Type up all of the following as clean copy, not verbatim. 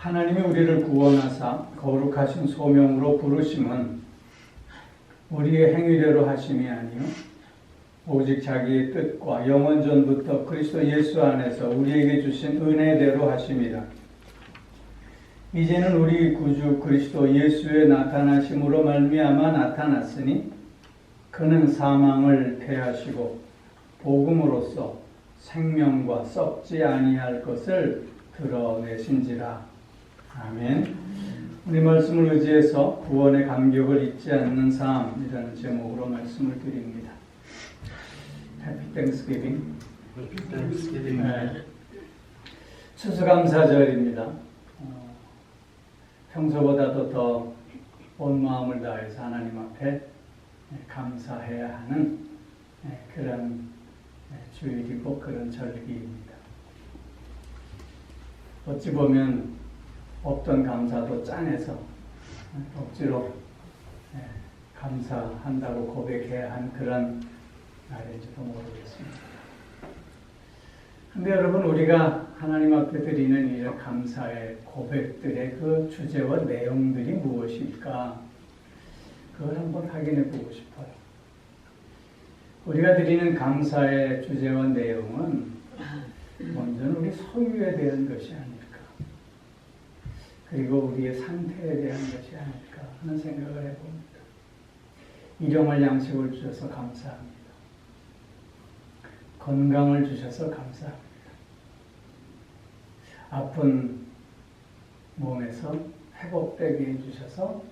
하나님이 우리를 구원하사 거룩하신 소명으로 부르심은 우리의 행위대로 하심이 아니요 오직 자기의 뜻과 영원 전부터 그리스도 예수 안에서 우리에게 주신 은혜대로 하심이라. 이제는 우리 구주 그리스도 예수의 나타나심으로 말미암아 나타났으니 그는 사망을 패하시고 복음으로써 생명과 썩지 아니할 것을 드러내신지라. 아멘. 우리 말씀을 의지해서 구원의 감격을 잊지 않는 삶이라는 제목으로 말씀을 드립니다. Happy Thanksgiving. 네. 추수감사절입니다. 평소보다도 더 온 마음을 다해서 하나님 앞에 감사해야 하는 그런 주일이고 그런 절기입니다. 어찌 보면 없던 감사도 짠해서 억지로 감사한다고 고백해야 하는 그런 날인지도 모르겠습니다. 근데 여러분, 우리가 하나님 앞에 드리는 이런 감사의 고백들의 그 주제와 내용들이 무엇일까? 그걸 한번 확인해 보고 싶어요. 우리가 드리는 감사의 주제와 내용은 먼저는 우리 소유에 대한 것이 아닐까, 그리고 우리의 상태에 대한 것이 아닐까 하는 생각을 해봅니다. 일용할 양식을 주셔서 감사합니다. 건강을 주셔서 감사합니다. 아픈 몸에서 회복되게 해주셔서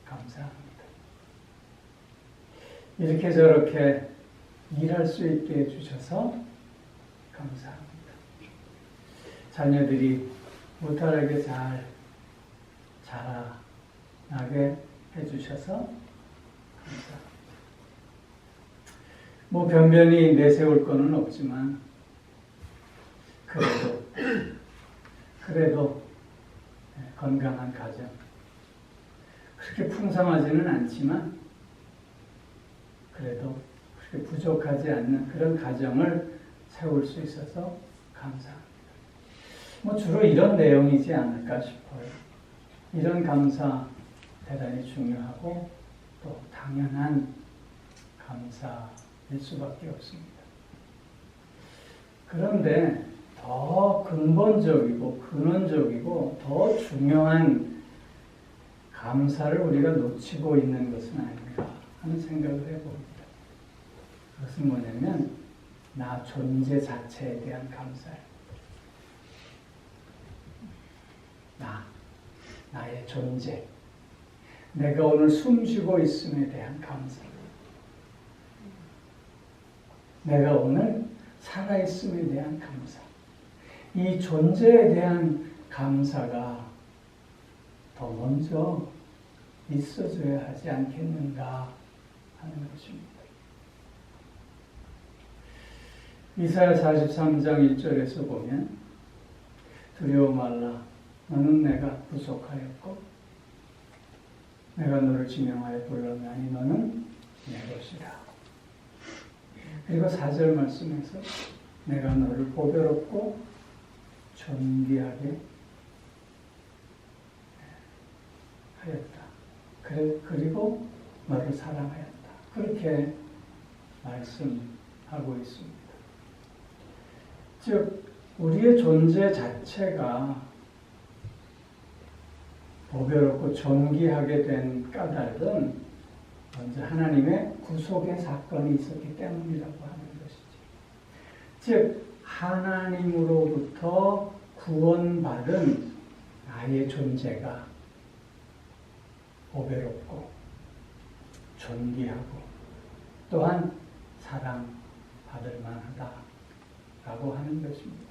감사합니다. 이렇게 저렇게 일할 수 있게 해주셔서 감사합니다. 자녀들이 무탈하게 잘 자라나게 해주셔서 감사합니다. 뭐 변변히 내세울 거는 없지만 그래도 건강한 가정, 그렇게 풍성하지는 않지만 그래도 그렇게 부족하지 않는 그런 가정을 세울 수 있어서 감사합니다. 뭐 주로 이런 내용이지 않을까 싶어요. 이런 감사 대단히 중요하고 또 당연한 감사일 수밖에 없습니다. 그런데 더 근본적이고 근원적이고 더 중요한 감사를 우리가 놓치고 있는 것은 아닌가 하는 생각을 해봅니다. 그것은 뭐냐면 나 존재 자체에 대한 감사예요. 나의 존재, 내가 오늘 숨쉬고 있음에 대한 감사, 내가 오늘 살아있음에 대한 감사, 이 존재에 대한 감사가 더 먼저 있어줘야 하지 않겠는가 하는 것입니다. 이사야 43장 1절에서 보면 두려워 말라, 너는 내가 구속하였고 내가 너를 지명하여 불렀나니 너는 내 것이라. 그리고 4절 말씀에서 내가 너를 보배롭고 존귀하게 하였다. 그리고 너를 사랑하였다. 그렇게 말씀하고 있습니다. 즉 우리의 존재 자체가 보배롭고 존귀하게 된 까닭은 먼저 하나님의 구속의 사건이 있었기 때문이라고 하는 것이죠. 즉 하나님으로부터 구원받은 나의 존재가 보배롭고 존귀하고 또한 사랑받을 만하다라고 하는 것입니다.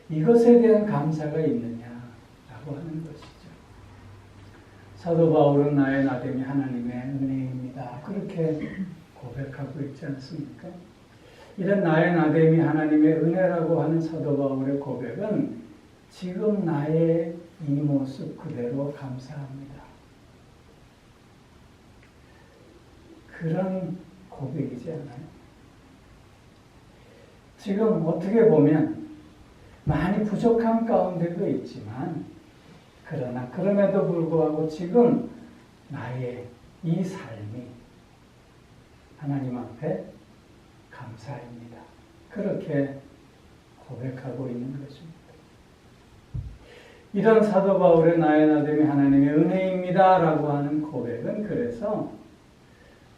이것에 대한 감사가 있느냐라고 하는 것이죠. 사도 바울은 나의 나됨이 하나님의 은혜입니다. 그렇게 고백하고 있지 않습니까? 이런 나의 나됨이 하나님의 은혜라고 하는 사도 바울의 고백은 지금 나의 이 모습 그대로 감사합니다. 그런 고백이지 않아요? 지금 어떻게 보면 많이 부족한 가운데도 있지만 그러나 그럼에도 불구하고 지금 나의 이 삶이 하나님 앞에 감사입니다. 그렇게 고백하고 있는 것입니다. 이런 사도 바울의 나의 나됨이 하나님의 은혜입니다 라고 하는 고백은 그래서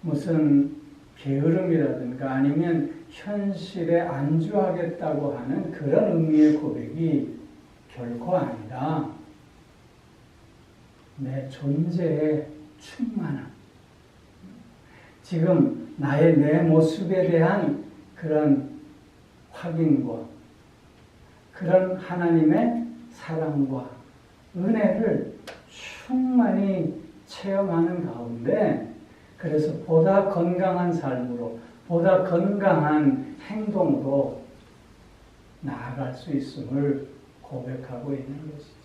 무슨 게으름이라든가 아니면 현실에 안주하겠다고 하는 그런 의미의 고백이 결코 아니라 내 존재의 충만함, 지금 나의 내 모습에 대한 그런 확인과 그런 하나님의 사랑과 은혜를 충만히 체험하는 가운데 그래서 보다 건강한 삶으로 보다 건강한 행동으로 나아갈 수 있음을 고백하고 있는 것이죠.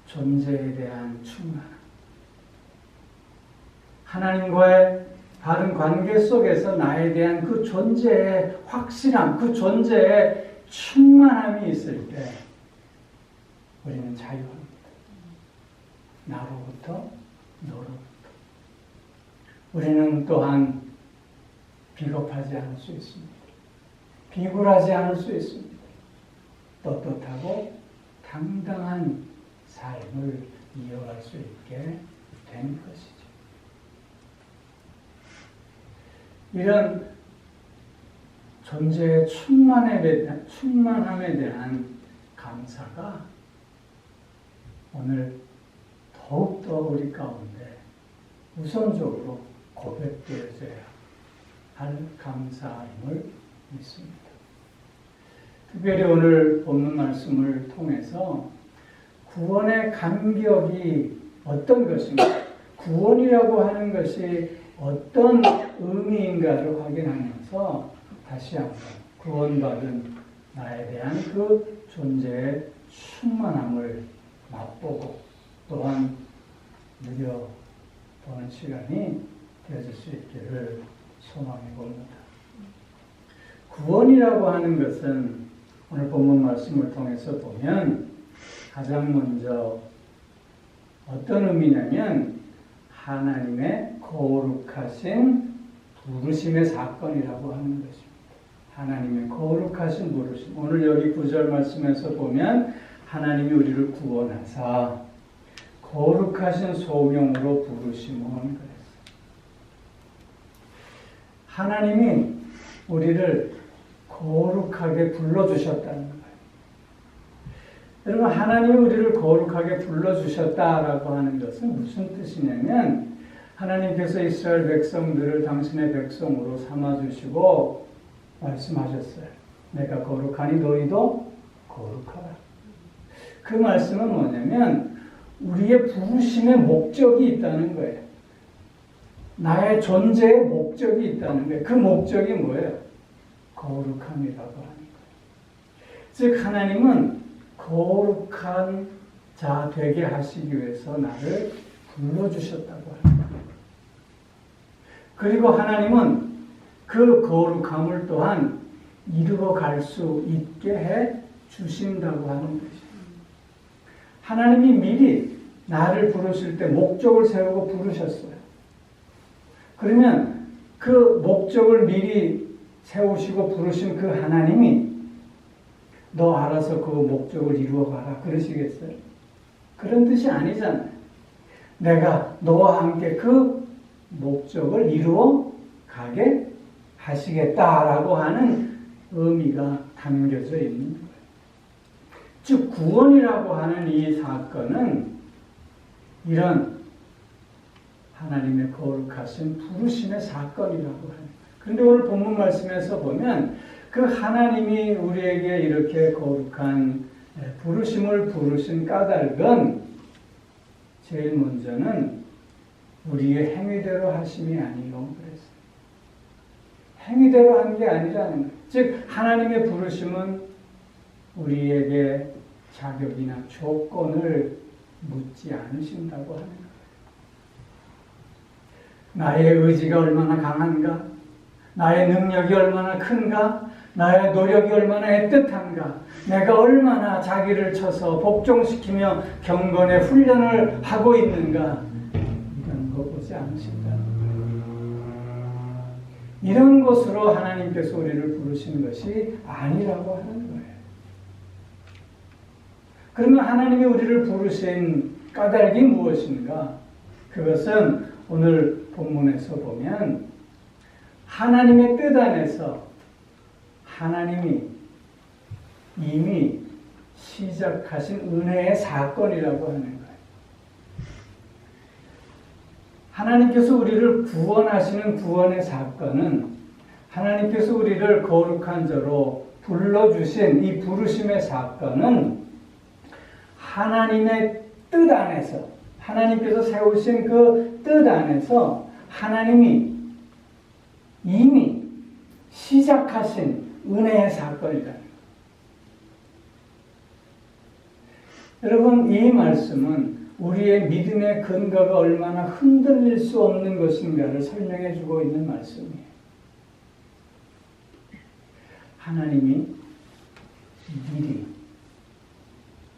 존재에 대한 충만함. 하나님과의 바른 관계 속에서 나에 대한 그 존재의 확실함, 그 존재의 충만함이 있을 때 우리는 자유합니다. 나로부터 너로부터. 우리는 또한 비겁하지 않을 수 있습니다. 비굴하지 않을 수 있습니다. 떳떳하고 당당한 삶을 이어갈 수 있게 된 것이죠. 이런 존재의 충만함에 대한 감사가 오늘 더욱더 우리 가운데 우선적으로 고백되어져야 할 감사임을 믿습니다. 특별히 오늘 본문 말씀을 통해서 구원의 감격이 어떤 것인가, 구원이라고 하는 것이 어떤 의미인가를 확인하면서 다시 한번 구원받은 나에 대한 그 존재의 충만함을 맛보고 또한 누려보는 시간이 되어질 수 있기를 소망해 봅니다. 구원이라고 하는 것은 오늘 본문 말씀을 통해서 보면 가장 먼저 어떤 의미냐면 하나님의 거룩하신 부르심의 사건이라고 하는 것입니다. 하나님의 거룩하신 부르심. 오늘 여기 9절 말씀에서 보면 하나님이 우리를 구원하사 거룩하신 소명으로 부르심은 그랬어요. 하나님이 우리를 거룩하게 불러주셨다는 거예요. 여러분, 하나님이 우리를 거룩하게 불러주셨다라고 하는 것은 무슨 뜻이냐면 하나님께서 이스라엘 백성들을 당신의 백성으로 삼아주시고 말씀하셨어요. 내가 거룩하니 너희도 거룩하라. 그 말씀은 뭐냐면 우리의 부르심의 목적이 있다는 거예요. 나의 존재의 목적이 있다는 거예요. 그 목적이 뭐예요? 거룩함이라고 하는 거예요. 즉 하나님은 거룩한 자 되게 하시기 위해서 나를 불러주셨다고 하는 거예요. 그리고 하나님은 그 거룩함을 또한 이루어 갈 수 있게 해 주신다고 하는 것이죠. 하나님이 미리 나를 부르실 때 목적을 세우고 부르셨어요. 그러면 그 목적을 미리 세우시고 부르신 그 하나님이 너 알아서 그 목적을 이루어가라 그러시겠어요? 그런 뜻이 아니잖아요. 내가 너와 함께 그 목적을 이루어 가게 하시겠다라고 하는 의미가 담겨져 있는 거예요. 즉 구원이라고 하는 이 사건은 이런 하나님의 거룩하신 부르심의 사건이라고 하는 거예요. 그런데 오늘 본문 말씀에서 보면 그 하나님이 우리에게 이렇게 거룩한 부르심을 부르신 까닭은 제일 먼저는 우리의 행위대로 하심이 아니요 그랬어요. 행위대로 한 게 아니라는 거예요. 즉 하나님의 부르심은 우리에게 자격이나 조건을 묻지 않으신다고 하는 거예요. 나의 의지가 얼마나 강한가? 나의 능력이 얼마나 큰가? 나의 노력이 얼마나 애틋한가, 내가 얼마나 자기를 쳐서 복종시키며 경건의 훈련을 하고 있는가, 이런 거 보지 않으신다. 이런 것으로 하나님께서 우리를 부르신 것이 아니라고 하는 거예요. 그러면 하나님이 우리를 부르신 까닭이 무엇인가? 그것은 오늘 본문에서 보면 하나님의 뜻 안에서 하나님이 이미 시작하신 은혜의 사건이라고 하는 거예요. 하나님께서 우리를 구원하시는 구원의 사건은 하나님께서 우리를 거룩한 자로 불러주신 이 부르심의 사건은 하나님의 뜻 안에서, 하나님께서 세우신 그 뜻 안에서 하나님이 이미 시작하신 은혜의 사건이다. 여러분, 이 말씀은 우리의 믿음의 근거가 얼마나 흔들릴 수 없는 것인가를 설명해 주고 있는 말씀이에요. 하나님이 미리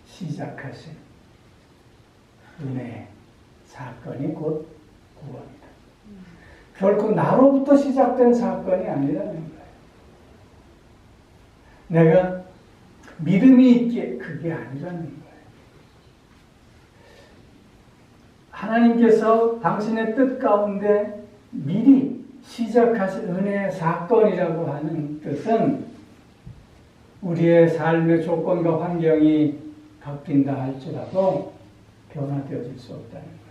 시작하신 은혜의 사건이 곧 구원이다. 결코 나로부터 시작된 사건이 아니라는 거예요. 내가 믿음이 있기에 그게 아니라는 거예요. 하나님께서 당신의 뜻 가운데 미리 시작하신 은혜의 사건이라고 하는 뜻은 우리의 삶의 조건과 환경이 바뀐다 할지라도 변화되어질 수 없다는 거예요.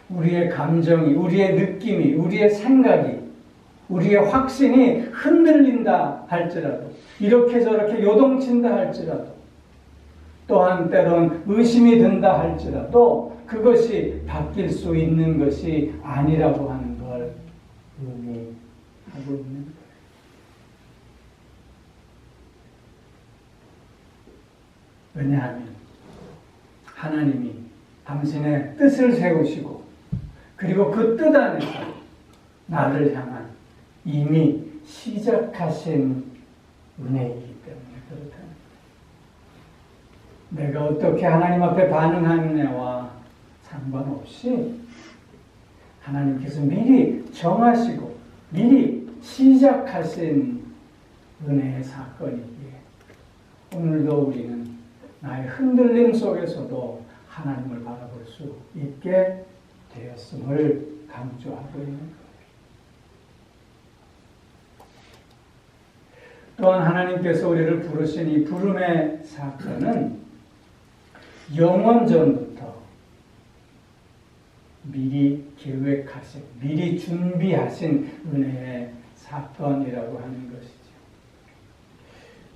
우리의 감정이, 우리의 느낌이, 우리의 생각이, 우리의 확신이 흔들린다 할지라도, 이렇게 저렇게 요동친다 할지라도, 또한 때론 의심이 든다 할지라도 그것이 바뀔 수 있는 것이 아니라고 하는 걸 의미하고 있는 거예요. 왜냐하면 하나님이 당신의 뜻을 세우시고 그리고 그 뜻 안에서 나를 향한 이미 시작하신 은혜이기 때문에 그렇다는 거예요. 내가 어떻게 하나님 앞에 반응하느냐와 상관없이 하나님께서 미리 정하시고 미리 시작하신 은혜의 사건이기에 오늘도 우리는 나의 흔들림 속에서도 하나님을 바라볼 수 있게 되었음을 강조하고 있는 거예요. 또한 하나님께서 우리를 부르신 이 부름의 사건은 영원전부터 미리 계획하신, 미리 준비하신 은혜의 사건이라고 하는 것이죠.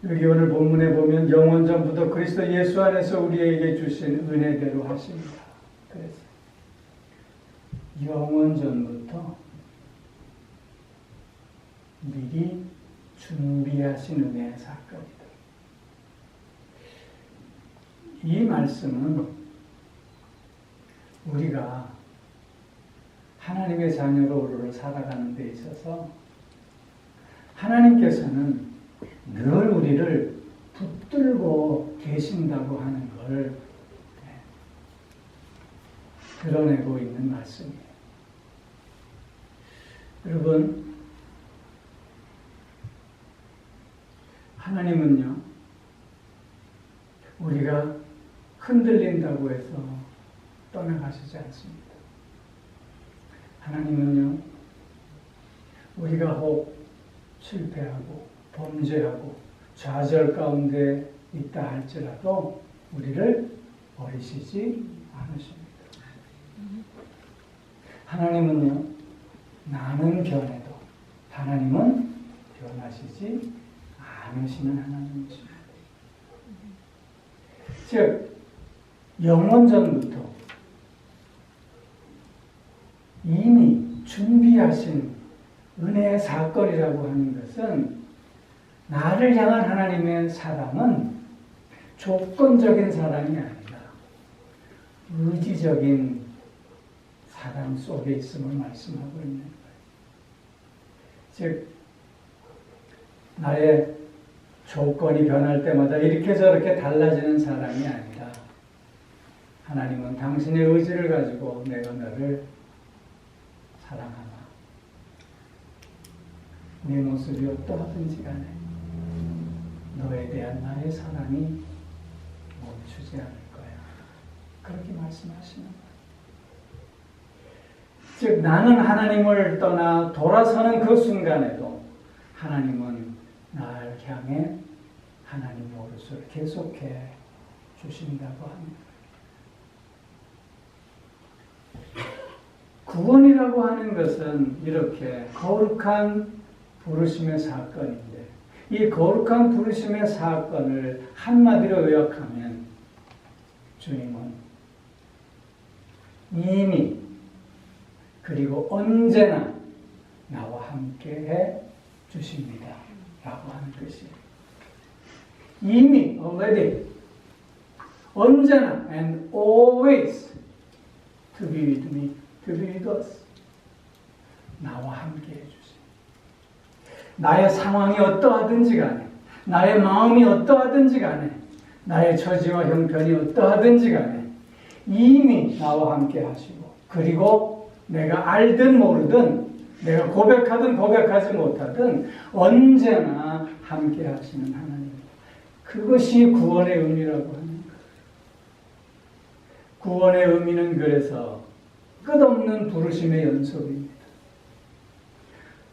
여기 오늘 본문에 보면 영원전부터 그리스도 예수 안에서 우리에게 주신 은혜대로 하십니다. 그래서 영원전부터 미리 준비하신 은혜의 사건이다. 이 말씀은 우리가 하나님의 자녀로 살아가는 데 있어서 하나님께서는 늘 우리를 붙들고 계신다고 하는 걸 드러내고 있는 말씀이에요. 여러분, 하나님은요, 우리가 흔들린다고 해서 떠나가시지 않습니다. 하나님은요, 우리가 혹 실패하고 범죄하고 좌절 가운데 있다 할지라도 우리를 버리시지 않으십니다. 하나님은요, 나는 변해도 하나님은 변하시지 않으시는 하나님이십니다. 즉, 영원전부터 이미 준비하신 은혜의 사건이라고 하는 것은 나를 향한 하나님의 사랑은 조건적인 사랑이 아니라 의지적인 사랑 속에 있음을 말씀하고 있는 거예요. 즉, 나의 조건이 변할 때마다 이렇게 저렇게 달라지는 사람이 아니라 하나님은 당신의 의지를 가지고 내가 너를 사랑하나 네 모습이 어떠하든지 간에 너에 대한 나의 사랑이 멈추지 않을 거야. 그렇게 말씀하시는 거예요. 즉 나는 하나님을 떠나 돌아서는 그 순간에도 하나님은 나를 향해 하나님 노릇을 계속해 주신다고 합니다. 구원이라고 하는 것은 이렇게 거룩한 부르심의 사건인데 이 거룩한 부르심의 사건을 한마디로 요약하면 주님은 이미 그리고 언제나 나와 함께해 주십니다. 라고 하는 것이에요. 이미 already 언제나 and always to be with me, to be with us. 나와 함께해 주십니다. 나의 상황이 어떠하든지 간에 나의 마음이 어떠하든지 간에 나의 처지와 형편이 어떠하든지 간에 이미 나와 함께 하시고 그리고 내가 알든 모르든 내가 고백하든 고백하지 못하든 언제나 함께 하시는 하나님. 그것이 구원의 의미라고 하는 거예요. 구원의 의미는 그래서 끝없는 부르심의 연속입니다.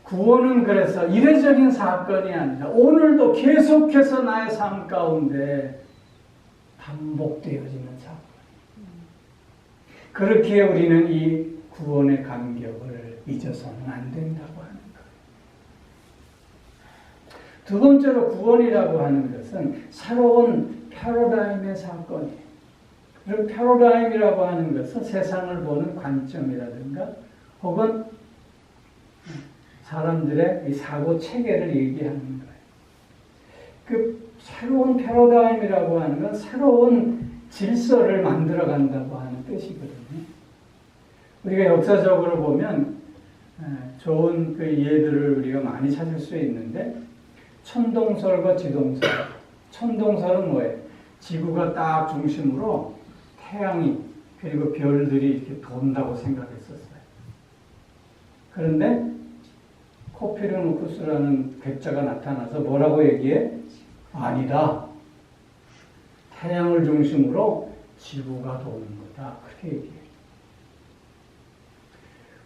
구원은 그래서 이례적인 사건이 아니라 오늘도 계속해서 나의 삶 가운데 반복되어지는 사건. 그렇게 우리는 이 구원의 감격을 잊어서는 안 된다고 하는 거예요. 두 번째로 구원이라고 하는 것은 새로운 패러다임의 사건이에요. 그리고 패러다임이라고 하는 것은 세상을 보는 관점이라든가 혹은 사람들의 이 사고 체계를 얘기하는 거예요. 그 새로운 패러다임이라고 하는 건 새로운 질서를 만들어 간다고 하는 뜻이거든요. 우리가 역사적으로 보면 좋은 그 예들을 우리가 많이 찾을 수 있는데 천동설과 지동설. 천동설은 뭐예요? 지구가 딱 중심으로 태양이 그리고 별들이 이렇게 돈다고 생각했었어요. 그런데 코페르니쿠스라는学자가 나타나서 뭐라고 얘기해? 아니다. 태양을 중심으로 지구가 도는 거다. 그렇게 얘기해.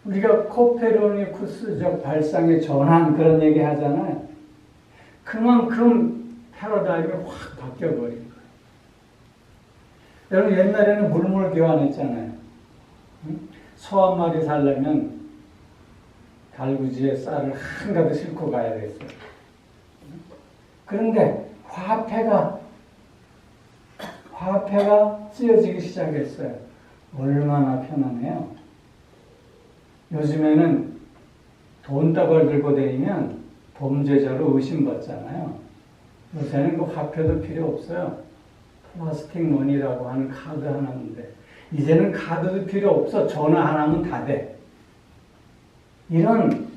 우리가 코페르니쿠스적 발상의 전환 그런 얘기 하잖아요. 그만큼 패러다임이 확 바뀌어버린 거예요. 여러분 옛날에는 물물 교환했잖아요. 소 한 마리 살려면 달구지에 쌀을 한가득 싣고 가야 됐어요. 그런데 화폐가 쓰여지기 시작했어요. 얼마나 편하네요. 요즘에는 돈다발 들고 다니면 범죄자로 의심받잖아요. 요새는 그 화폐도 필요 없어요. 플라스틱 머니라고 하는 카드 하나인데 이제는 카드도 필요 없어. 전화 하나면 다 돼. 이런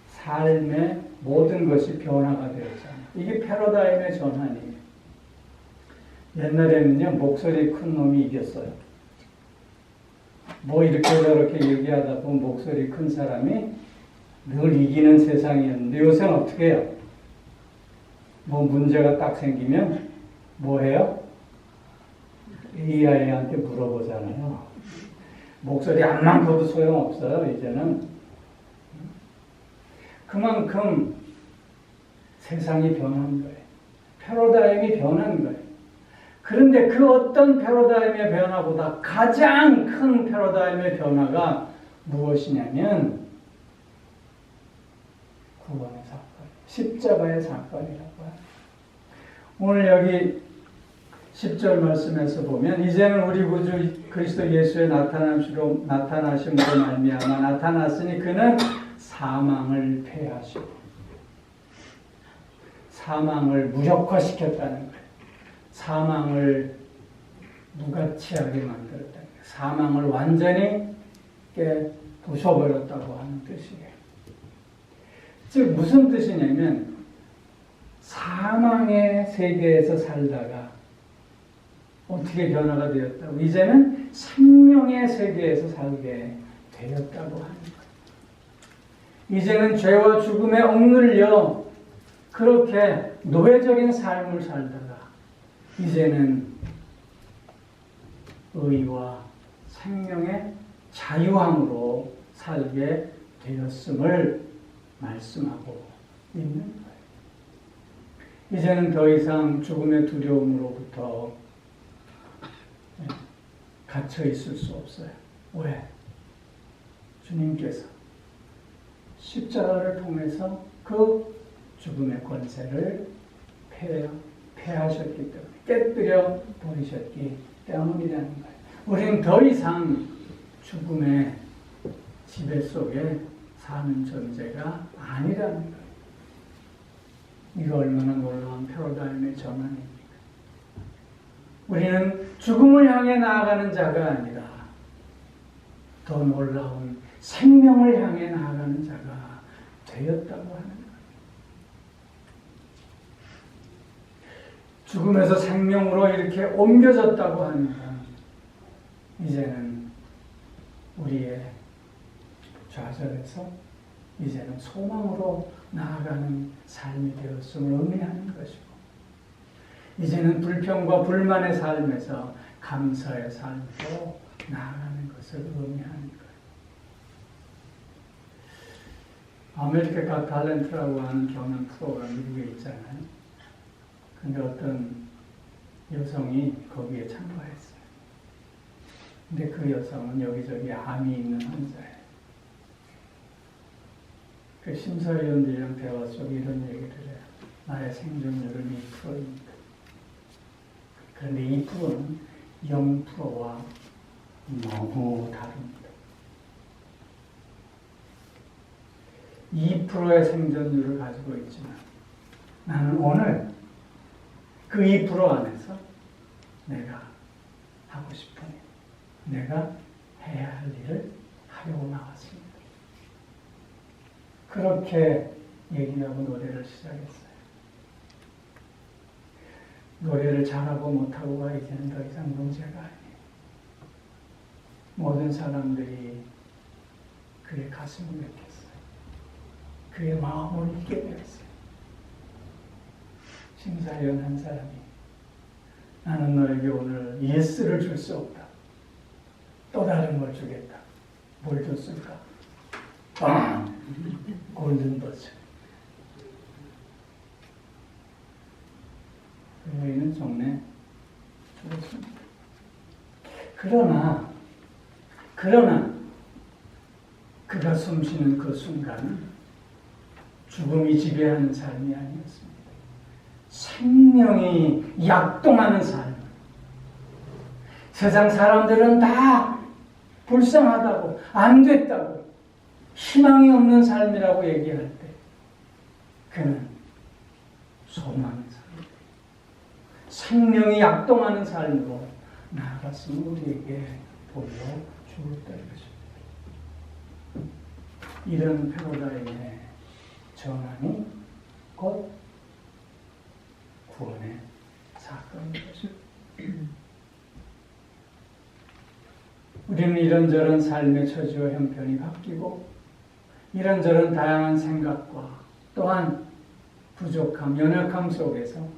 삶의 모든 것이 변화가 되었잖아요. 이게 패러다임의 전환이에요. 옛날에는요, 목소리 큰 놈이 이겼어요. 뭐 이렇게 저렇게 얘기하다 보면 목소리 큰 사람이 늘 이기는 세상이었는데 요새는 어떻게 해요? 뭐 문제가 딱 생기면 뭐 해요? AI한테 물어보잖아요. 목소리 안 많고도 소용없어요, 이제는. 그만큼 세상이 변한 거예요. 패러다임이 변한 거예요. 그런데 그 어떤 패러다임의 변화보다 가장 큰 패러다임의 변화가 무엇이냐면 구원의 사건, 십자가의 사건이라고 해요. 오늘 여기 10절 말씀에서 보면 이제는 우리 구주 그리스도 예수의 나타나심으로 말미암아 나타났으니 그는 사망을 패하시고 사망을 무력화시켰다는 거예요. 사망을 무가치하게 만들었다는 거예요. 사망을 완전히 부숴버렸다고 하는 뜻이에요. 즉 무슨 뜻이냐면 사망의 세계에서 살다가 어떻게 변화가 되었다고? 이제는 생명의 세계에서 살게 되었다고 하는 거예요. 이제는 죄와 죽음에 억눌려 그렇게 노예적인 삶을 살다가 이제는 의와 생명의 자유함으로 살게 되었음을 말씀하고 있는 거예요. 이제는 더 이상 죽음의 두려움으로부터 갇혀 있을 수 없어요. 왜? 주님께서 십자가를 통해서 그 죽음의 권세를 패하셨기 때문에, 깨뜨려 버리셨기 때문이라는 거예요. 우리는 더 이상 죽음의 지배 속에 사는 존재가 아니라는 거예요. 이거 얼마나 놀라운 패러다임의 전환입니까? 우리는 죽음을 향해 나아가는 자가 아니라 더 놀라운 생명을 향해 나아가는 자가 되었다고 하는 거예요. 죽음에서 생명으로 이렇게 옮겨졌다고 하는 건 이제는 우리의 좌절에서 이제는 소망으로 나아가는 삶이 되었음을 의미하는 것이고, 이제는 불평과 불만의 삶에서 감사의 삶으로 나아가는 것을 의미하는 거예요. 아메리카 갓 탤런트라고 하는 경연 프로가 미국에 있잖아요. 근데 어떤 여성이 거기에 참가했어요. 근데 그 여성은 여기저기 암이 있는 환자예요. 그 심사위원들이랑 대화 속에 이런 얘기를 해요. 나의 생존율은 2%입니다. 그런데 2%는 0%와 너무 다릅니다. 2%의 생존율을 가지고 있지만 나는 오늘 그 2% 안에서 내가 하고 싶은 일, 내가 해야 할 일을 하려고 나왔습니다. 그렇게 얘기하고 노래를 시작했어요. 노래를 잘하고 못하고가 이제는 더 이상 문제가 아니에요. 모든 사람들이 그의 가슴을 느꼈어요. 그의 마음을 잊게 되었어요. 심사위원 한 사람이 나는 너에게 오늘 예스를 줄 수 없다. 또 다른 걸 주겠다. 뭘 줬을까? 골든버즈. 그 여인은 정말 죽었습니다. 그러나 그가 숨쉬는 그 순간은 죽음이 지배하는 삶이 아니었습니다. 생명이 약동하는 삶. 세상 사람들은 다 불쌍하다고, 안 됐다고, 희망이 없는 삶이라고 얘기할 때 그는 소망의 삶, 생명이 약동하는 삶으로 나아갔으면 우리에게 보여주었다는 것입니다. 이런 패러다임의 전환이 곧 구원의 사건인 것입니다. 우리는 이런저런 삶의 처지와 형편이 바뀌고 이런저런 다양한 생각과 또한 부족함, 연약함 속에서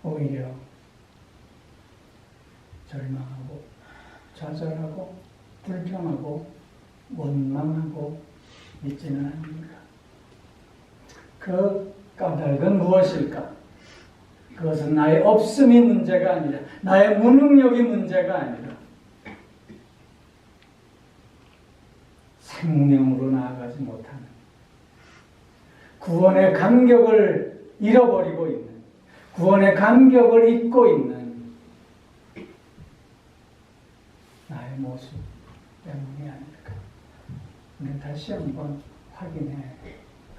오히려 절망하고 좌절하고 불평하고 원망하고 있지는 않습니까? 그 까닭은 무엇일까? 그것은 나의 없음이 문제가 아니라, 나의 무능력이 문제가 아니라 생명으로 나아가지 못하는, 구원의 감격을 잃어버리고 있는, 구원의 감격을 잊고 있는 나의 모습 때문이 아닐까. 우리는 다시 한번 확인해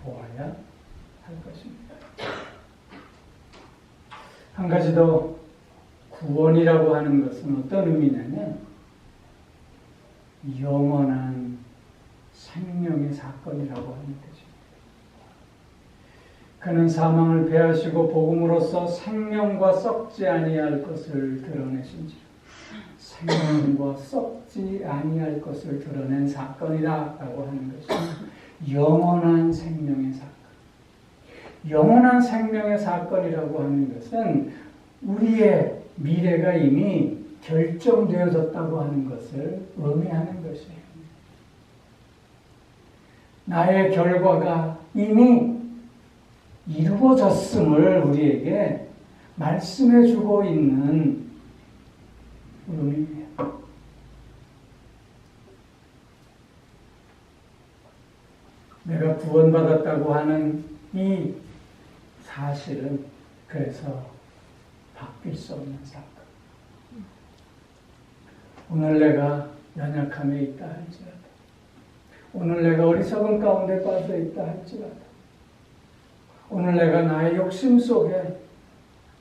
보아야 할 것입니다. 한 가지 더, 구원이라고 하는 것은 어떤 의미냐면 영원한 생명의 사건이라고 하는 것입니다. 그는 사망을 패하시고 복음으로써 생명과 썩지 아니할 것을 드러내신지라. 생명과 썩지 아니할 것을 드러낸 사건이다라고 하는 것이 영원한 생명의 사건. 영원한 생명의 사건이라고 하는 것은 우리의 미래가 이미 결정되어졌다고 하는 것을 의미하는 것이에요. 나의 결과가 이미 이루어졌음을 우리에게 말씀해 주고 있는 의미예요. 내가 구원받았다고 하는 이 사실은 그래서 바뀔 수 없는 사건. 오늘 내가 연약함에 있다 할지라도, 오늘 내가 어리석은 가운데 빠져 있다 할지라도, 오늘 내가 나의 욕심 속에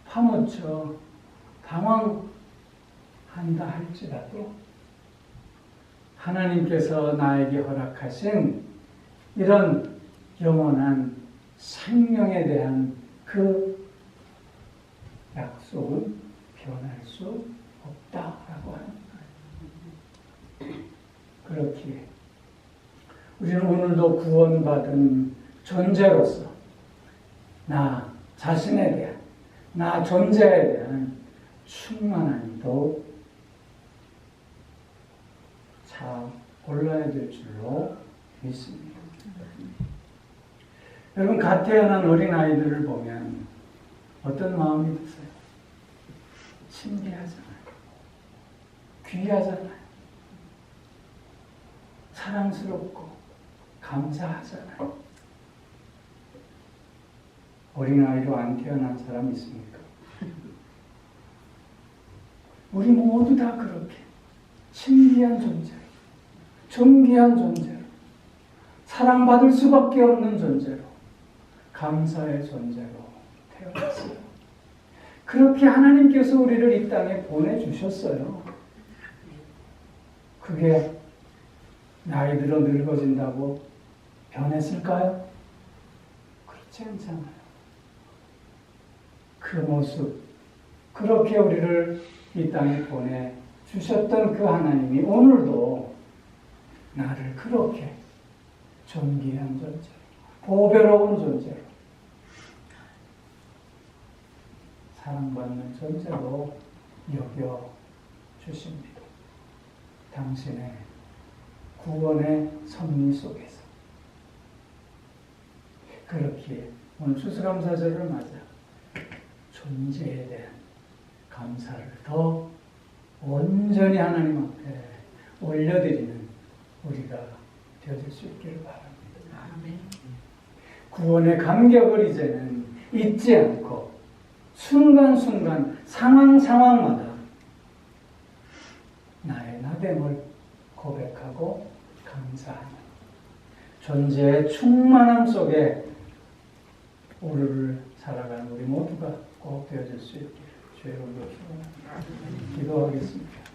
파묻혀 방황한다 할지라도 하나님께서 나에게 허락하신 이런 영원한 생명에 대한 그 약속은 변할 수 없다라고 하는 거예요. 그렇기에 우리는 오늘도 구원받은 존재로서 나 자신에 대한, 나 존재에 대한 충만함도 잘 골라야 될 줄로 믿습니다. 여러분, 갓 태어난 어린아이들을 보면 어떤 마음이 드세요? 신기하잖아요. 귀하잖아요. 사랑스럽고 감사하잖아요. 어린아이로 안 태어난 사람 있습니까? 우리 모두 다 그렇게 신기한 존재로, 존귀한 존재로, 사랑받을 수밖에 없는 존재로, 감사의 존재로 태어났어요. 그렇게 하나님께서 우리를 이 땅에 보내주셨어요. 그게 나이 들어 늙어진다고 변했을까요? 그렇지 않잖아요. 그 모습, 그렇게 우리를 이 땅에 보내주셨던 그 하나님이 오늘도 나를 그렇게 존귀한 존재로, 보배로운 존재로, 사랑받는 존재로 여겨주십니다. 당신의 구원의 섭리 속에서. 그렇기에 오늘 추수감사절을 맞아 존재에 대한 감사를 더 온전히 하나님 앞에 올려드리는 우리가 되어질 수 있기를 바랍니다. 아멘. 구원의 감격을 이제는 잊지 않고 순간순간 상황마다 나의 나됨을 고백하고 감사하는 존재의 충만함 속에 오늘을 살아가는 우리 모두가 꼭 되어질 수 있기를 주의 이름으로 기도하겠습니다.